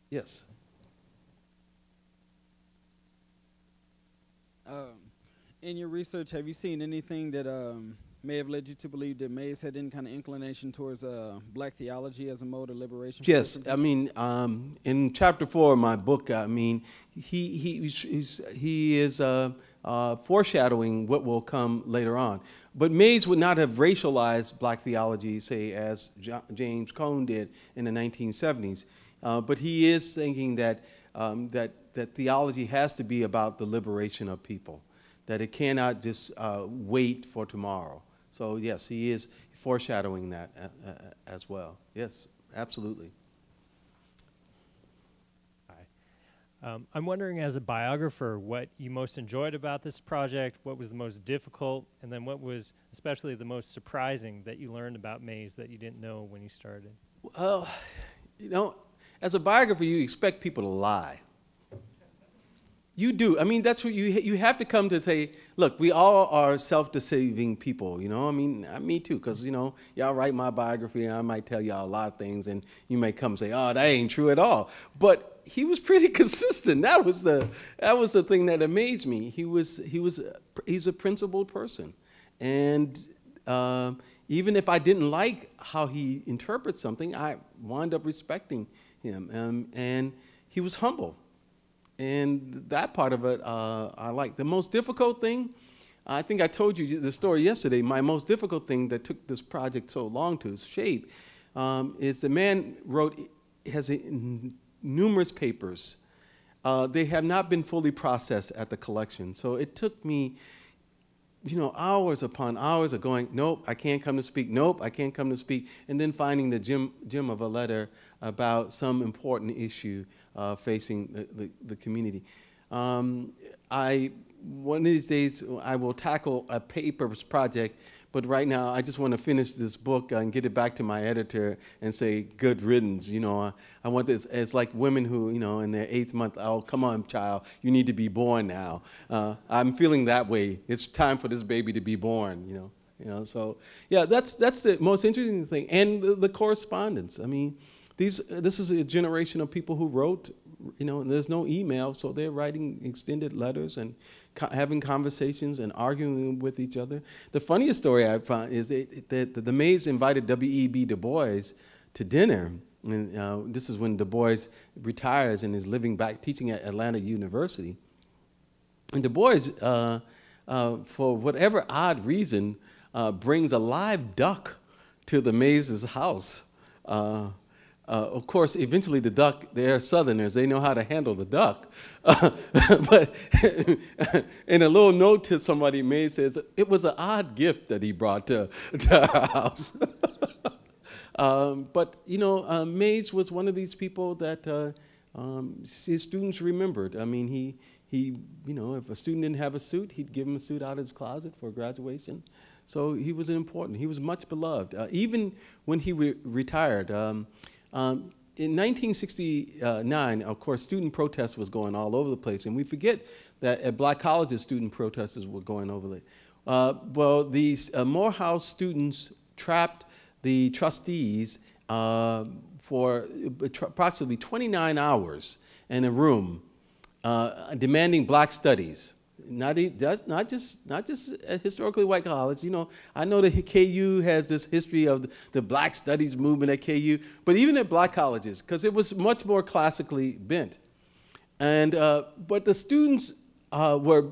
Yes. In your research, have you seen anything that may have led you to believe that Mays had any kind of inclination towards black theology as a mode of liberation for Yes, different I people? mean, in chapter 4 of my book, I mean, he is foreshadowing what will come later on. But Mays would not have racialized black theology, say, as James Cone did in the 1970s. But he is thinking that, that theology has to be about the liberation of people, that it cannot just wait for tomorrow. So yes, he is foreshadowing that as well. Yes, absolutely. Hi. I'm wondering, as a biographer, what you most enjoyed about this project, what was the most difficult, and then what was especially the most surprising that you learned about Mays that you didn't know when you started? Well, you know, as a biographer, you expect people to lie. You do. I mean, that's what you have to come to say, look, we all are self-deceiving people, you know? I mean, me too, because, you know, y'all write my biography, and I might tell y'all a lot of things, and you may come and say, oh, that ain't true at all. But he was pretty consistent. That was the thing that amazed me. He's a principled person. And even if I didn't like how he interprets something, I wound up respecting him. And he was humble. And that part of it, I like. The most difficult thing, I think I told you the story yesterday, my most difficult thing that took this project so long to shape is the man has numerous papers. They have not been fully processed at the collection. So it took me, you know, hours upon hours of going, nope, I can't come to speak, nope, I can't come to speak, and then finding the gem of a letter about some important issue facing the community. One of these days, I will tackle a papers project, but right now, I just want to finish this book and get it back to my editor and say, good riddance, you know. I want this, it's like women who, you know, in their 8th month, oh, come on, child, you need to be born now. I'm feeling that way. It's time for this baby to be born, you know. So yeah, that's the most interesting thing, and the correspondence. I mean, this is a generation of people who wrote, you know, and there's no email, so they're writing extended letters and having conversations and arguing with each other. The funniest story I found is that the Mays invited W.E.B. Du Bois to dinner, and this is when Du Bois retires and is living back teaching at Atlanta University. And Du Bois, for whatever odd reason, brings a live duck to the Mays' house. Of course, eventually the duck, they're Southerners, they know how to handle the duck. But in a little note to somebody, Mays says, it was an odd gift that he brought to our house. But, you know, Mays was one of these people that his students remembered. I mean, he, you know, if a student didn't have a suit, he'd give him a suit out of his closet for graduation. So he was important. He was much beloved. Even when he retired, in 1969, of course, student protests was going all over the place, and we forget that at black colleges, student protests were going over it. Well, these Morehouse students trapped the trustees for approximately 29 hours in a room, demanding black studies. Not just a historically white college. You know, I know that KU has this history of the Black Studies movement at KU, but even at black colleges, because it was much more classically bent. And but the students were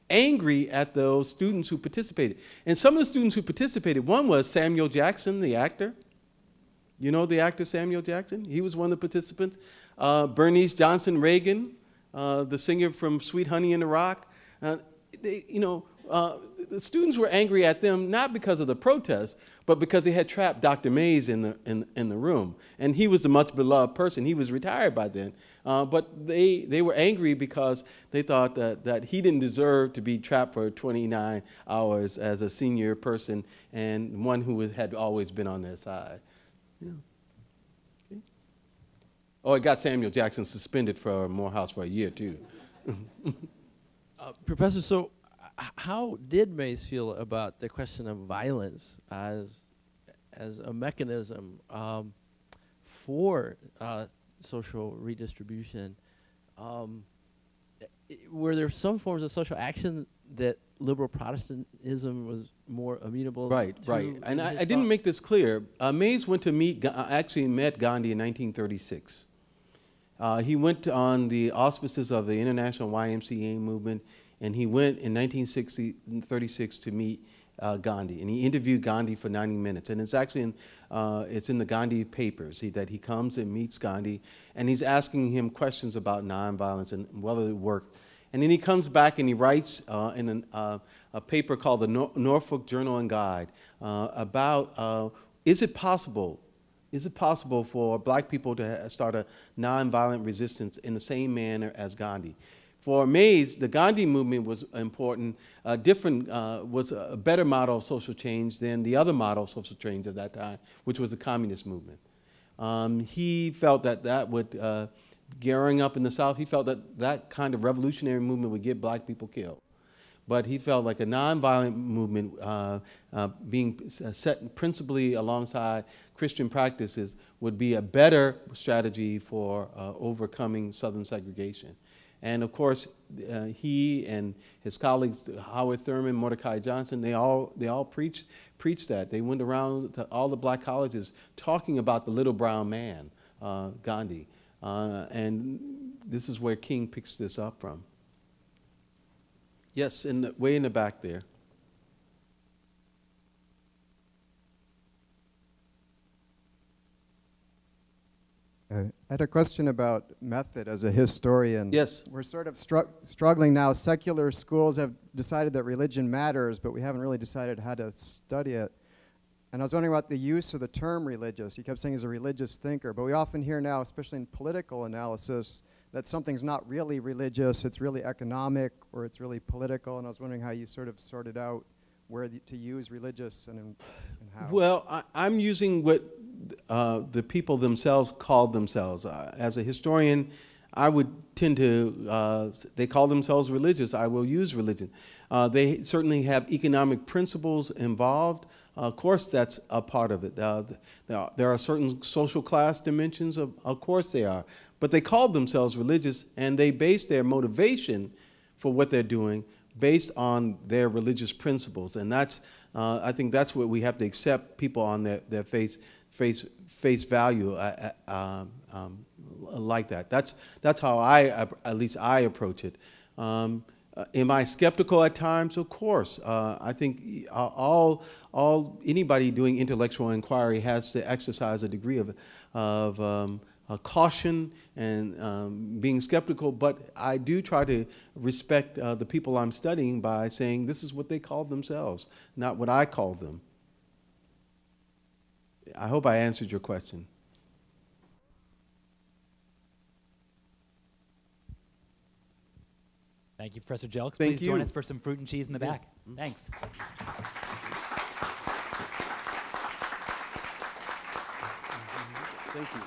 angry at those students who participated. And some of the students who participated, one was Samuel Jackson, the actor. You know the actor Samuel Jackson? He was one of the participants. Bernice Johnson Reagan, the singer from Sweet Honey in the Rock. The students were angry at them not because of the protest, but because they had trapped Dr. Mays in the room, and he was the much beloved person. He was retired by then, but they were angry because they thought that he didn't deserve to be trapped for 29 hours as a senior person and one who had always been on their side. Yeah. Okay. Oh, it got Samuel Jackson suspended for Morehouse for a year too. Professor, so how did Mays feel about the question of violence as a mechanism for social redistribution, were there some forms of social action that liberal Protestantism was more amenable Right, to? right. And in I his didn't thought? make this clear. Mays went to meet, actually met Gandhi in 1936. He went on the auspices of the International YMCA movement, and he went in 1936 to meet Gandhi, and he interviewed Gandhi for 90 minutes. And it's actually it's in the Gandhi papers that he comes and meets Gandhi, and he's asking him questions about nonviolence and whether it worked. And then he comes back and he writes in a paper called the Norfolk Journal and Guide about is it possible for black people to start a nonviolent resistance in the same manner as Gandhi? For Mays, the Gandhi movement was important, was a better model of social change than the other model of social change at that time, which was the communist movement. He felt that would, growing up in the South, he felt that kind of revolutionary movement would get black people killed. But he felt like a nonviolent movement being set principally alongside Christian practices would be a better strategy for overcoming Southern segregation. And of course, he and his colleagues, Howard Thurman, Mordecai Johnson, they all preached that. They went around to all the black colleges talking about the little brown man, Gandhi. And this is where King picks this up from. Yes, way in the back there. I had a question about method as a historian. Yes. We're sort of struggling now. Secular schools have decided that religion matters, but we haven't really decided how to study it. And I was wondering about the use of the term religious. You kept saying he's a religious thinker, but we often hear now, especially in political analysis, that something's not really religious, it's really economic, or it's really political. And I was wondering how you sort of sorted out where to use religious and how. Well, I'm using what the people themselves called themselves. As a historian, I would tend to, they call themselves religious, I will use religion. They certainly have economic principles involved. Of course, that's a part of it. There are certain social class dimensions, of course they are. But they called themselves religious, and they based their motivation for what they're doing based on their religious principles. And that's, I think that's what we have to accept people on their face value like that. That's how at least I approach it. Am I skeptical at times? Of course. I think anybody doing intellectual inquiry has to exercise a degree of caution and being skeptical, but I do try to respect the people I'm studying by saying this is what they called themselves, not what I called them. I hope I answered your question. Thank you, Professor Jelks. Thank Please join you. us for some fruit and cheese in the back. Thanks. Thank you.